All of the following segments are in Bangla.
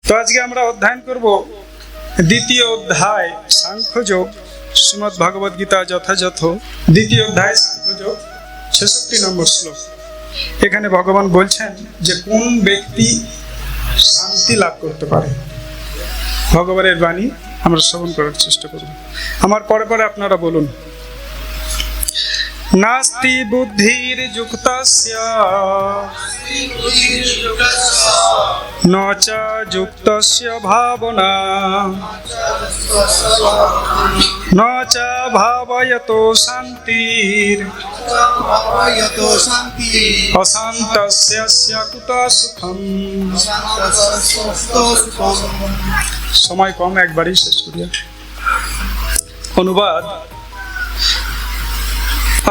তো আজকে আমরা অধ্যয়ন করব দ্বিতীয় অধ্যায় সাংখ্যযোগ, শ্রীমদ্ ভগবদ গীতা যথাযথ দ্বিতীয় অধ্যায় সাংখ্যযোগ 66 নম্বর শ্লোক। এখানে ভগবান বলছেন যে কোন ব্যক্তি শান্তি লাভ করতে পারে। ভগবানের বাণী আমরা শ্রবণ করার চেষ্টা করব। আমার পরে পরে আপনারা বলুন। নাস্তি বুদ্ধির যুক্তস্য ন চ যুক্তস্য ভাবনা ন চ ভাবয়তো শান্তির অশান্তস্য কুত সুখম। সময় কম, একবারই শেষ করি। অনুবাদ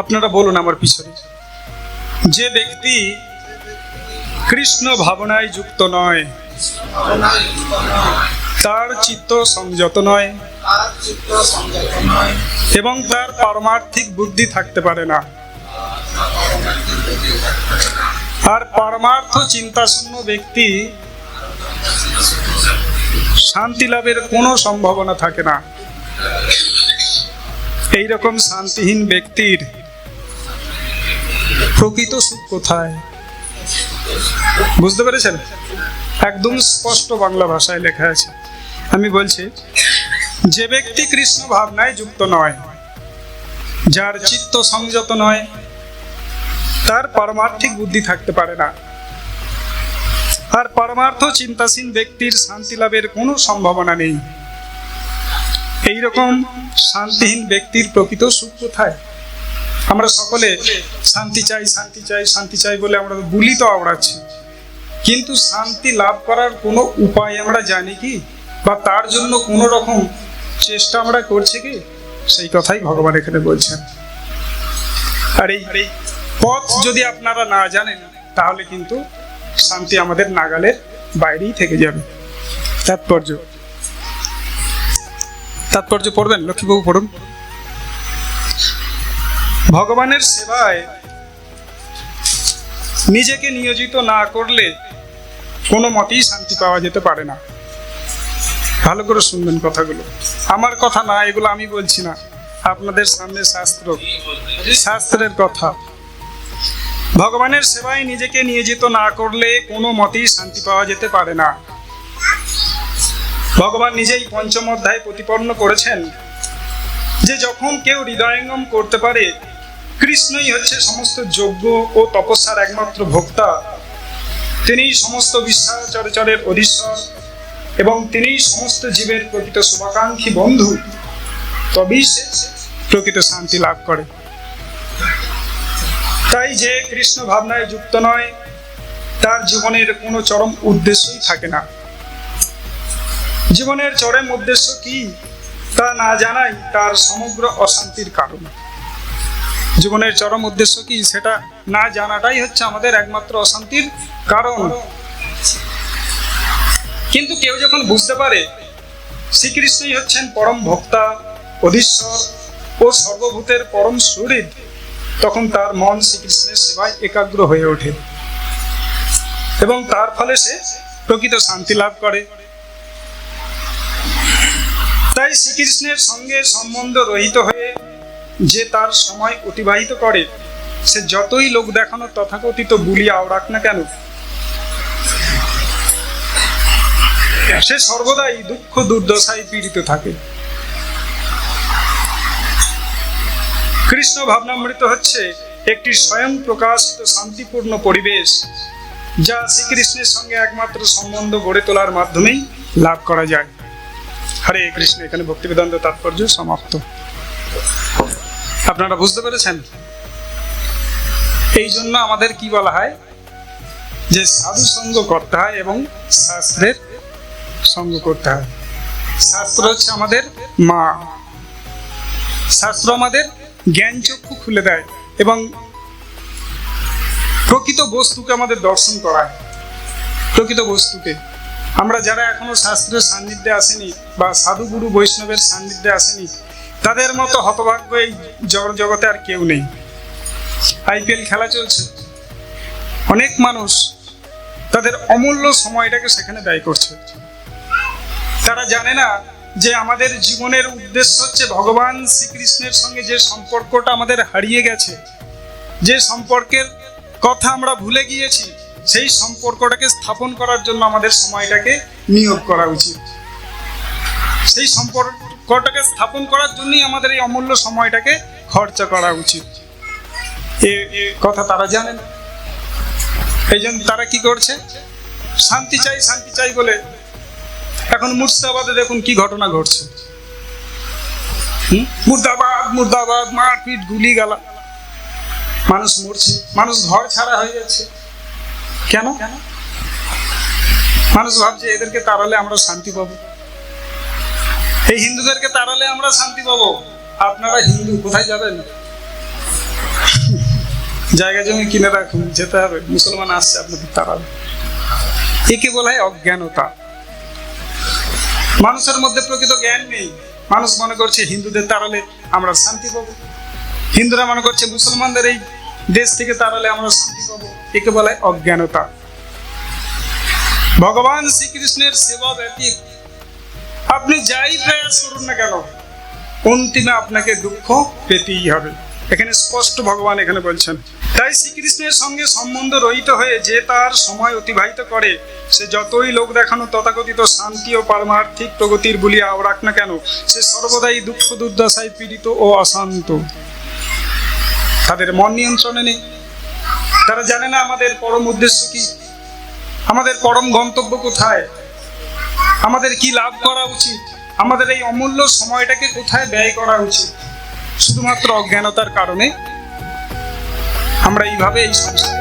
আপনারা বলুন আমার পিছনে। যে ব্যক্তি কৃষ্ণ ভাবনায় যুক্ত নয়, তার চিত্ত সংযত নয় এবং তার পারমার্থিক বুদ্ধি থাকতে পারে না, আর পারমার্থ চিন্তাশূন্য ব্যক্তি শান্তি লাভের কোনো সম্ভাবনা থাকে না। এইরকম শান্তিহীন ব্যক্তির প্রকৃত সুখ কোথায়? বুঝতে পেরেছেন? একদম স্পষ্ট বাংলা ভাষায় লেখা আছে। আমি বলছি, যে ব্যক্তি কৃষ্ণ ভাবনায় যুক্ত নয়, যার চিত্ত সংযত নয়, তার পারমার্থিক বুদ্ধি থাকতে পারে না, আর পারমার্থ চিন্তাশীল ব্যক্তির শান্তি লাভের কোনো সম্ভাবনা নেই। এইরকম শান্তিহীন ব্যক্তির প্রকৃত সুখ কোথায়? আমরা সকলে শান্তি চাই, শান্তি চাই, শান্তি চাই বলে আমরা বুলি তো আওড়াচ্ছি, কিন্তু শান্তি লাভ করার কোনো উপায় আমরা জানি কি, বা তার জন্য কোনো রকম চেষ্টা আমরা করছি কি? সেই কথাই ভগবান এখানে বলছেন। আর এই পথ যদি আপনারা না জানেন, তাহলে কিন্তু শান্তি আমাদের নাগালের বাইরেই থেকে যাবে। তাৎপর্য পড়বেন, লক্ষ্মীবাবু পড়ুন। ভগবানের সেবায় নিজেকে নিয়োজিত না করলে কোনো মতেই শান্তি পাওয়া যেতে পারে না। ভালো করে শুনবেন কথাগুলো, আমার কথা না, এগুলো আমি বলছি না, আপনাদের সামনে শাস্ত্রের কথা। ভগবানের সেবায় নিজেকে নিয়োজিত না করলে কোনো মতেই শান্তি পাওয়া যেতে পারে না। ভগবান নিজেই পঞ্চম অধ্যায় প্রতিপন্ন করেছেন যে যখন কেউ হৃদয়ঙ্গম করতে পারে কৃষ্ণই হচ্ছে সমস্ত যজ্ঞ ও তপস্যার একমাত্র ভোক্তা, তিনিই সমস্ত বিশ্বাচরের অধীশ্বর এবং তিনিই সমস্ত জীবের প্রকৃত শুভাকাঙ্ক্ষী বন্ধু, তবেই সে প্রকৃত শান্তি লাভ করে। তাই যে কৃষ্ণ ভাবনায় যুক্ত নয়, তার জীবনের কোনো চরম উদ্দেশ্যই থাকে না। জীবনের চরম উদ্দেশ্য কি তা না জানাই তার সমগ্র অশান্তির কারণ। জীবনের চরম উদ্দেশ্য কি সেটা না জানাটাই হচ্ছে আমাদের একমাত্র অশান্তির কারণ। কিন্তু কেউ যখন বুঝতে পারে শ্রীকৃষ্ণই হচ্ছেন পরম ভোক্তা, অধীশ্বর ও সর্বভূতের পরম সুহৃদ, তখন তার মন শ্রীকৃষ্ণের সেবায় একাগ্র হয়ে ওঠে এবং তার ফলে সে প্রকৃত শান্তি লাভ করে। তাই শ্রীকৃষ্ণের সঙ্গে সম্বন্ধ রহিত হয়ে যে তার সময় অতিবাহিত করে, সে যতই লোক দেখানো তথাকথিত বুলি আওড়াক না কেন, সে সর্বদাই দুঃখ দুর্দশায় পীড়িত থাকে। কৃষ্ণ ভাবনামৃত হচ্ছে একটি স্বয়ং প্রকাশিত শান্তিপূর্ণ পরিবেশ, যা শ্রীকৃষ্ণের সঙ্গে একমাত্র সম্বন্ধ গড়ে তোলার মাধ্যমেই লাভ করা যায়। হরে কৃষ্ণ। এখানে ভক্তিবেদান্ত তাৎপর্য সমাপ্ত। আপনারা বুঝতে পেরেছেন? এই জন্য আমাদের কি বলা হয়, যে সাধু সঙ্গ করতে হয় এবং শাস্ত্রের সঙ্গ করতে হয়। শাস্ত্র হচ্ছে আমাদের মা। শাস্ত্র আমাদের জ্ঞান চক্ষু খুলে দেয় এবং প্রকৃত বস্তুকে আমাদের দর্শন করায়। প্রকৃত বস্তুকে আমরা যারা এখনো শাস্ত্রের সান্নিধ্যে আসেনি বা সাধুগুরু বৈষ্ণবের সান্নিধ্যে আসেনি, তাদের মতো হতভাগ্য এই জগতে আর কেউ নেই। IPL খেলা চলছে, অনেক মানুষ তাদের অমূল্য সময়টাকে সেখানে ব্যয় করছে। তারা জানে না যে আমাদের জীবনের উদ্দেশ্য হচ্ছে ভগবান শ্রীকৃষ্ণের সঙ্গে যে সম্পর্কটা আমাদের হারিয়ে গেছে, যে সম্পর্কের কথা আমরা ভুলে গিয়েছি, সেই সম্পর্কটাকে স্থাপন করার জন্য আমাদের সময়টাকে নিয়োগ করা উচিত। সেই সম্পর্কটাকে স্থাপন করার জন্যই আমাদের এই অমূল্য সময়টাকে খরচা করা উচিত। এ কথা তারা জানে না। এই জন্য তারা কি করছে, শান্তি চাই শান্তি চাই বলে এখন মুর্শিদাবাদে দেখুন কি ঘটনা ঘটছে। মুর্দাবাদ মুর্দাবাদ, মারপিট, গুলি গালা, মানুষ মরছে, মানুষ ঘর ছাড়া হয়ে যাচ্ছে। কেন? মানুষ ভাবছে এদেরকে তাড়ালে আমরা শান্তি পাবো, এই হিন্দুদেরকে তাড়ালে আমরা শান্তি পাবো। আপনারা হিন্দু, কোথায় যাবেন? জায়গা জমি কিনে রাখুন, যেতে হবে। মুসলমান আসছে আপনাদের তাড়াবে। একে বলা হয় অজ্ঞানতা। মানুষের মধ্যে প্রকৃত জ্ঞান নেই। মানুষ মনে করছে হিন্দুদের তাড়ালে আমরা শান্তি পাবো, হিন্দুরা মনে করছে মুসলমানদের এই দেশ থেকে তাড়ালে আমরা শান্তি পাবো। একে বলা হয় অজ্ঞানতা। ভগবান শ্রীকৃষ্ণের সেবা ব্যতীত আপনি যাই প্রয়াস করুন না কেন, অন্তিমে আপনাকে দুঃখ পেতেই হবে। এখানে স্পষ্ট ভগবান এখানে বলছেন। তাই শ্রীকৃষ্ণের সঙ্গে সম্বন্ধ রহিত হয়ে যে তার সময় অতিবাহিত করে, সে যতই লোক দেখানো তথাকথিত শান্তি ও পারমার্থিক প্রগতির বলিয়া আওড়াক না কেন, সে সর্বদাই দুঃখ দুর্দশায় পীড়িত ও অশান্ত। তাদের মন নিয়ন্ত্রণে নেই। তারা জানে না আমাদের পরম উদ্দেশ্য কি, আমাদের পরম গন্তব্য কোথায়, আমাদের কি লাভ করা উচিত, আমাদের এই অমূল্য সময়টাকে কোথায় ব্যয় করা উচিত। শুধুমাত্র অজ্ঞানতার কারণে আমরা এইভাবে এই সংসারে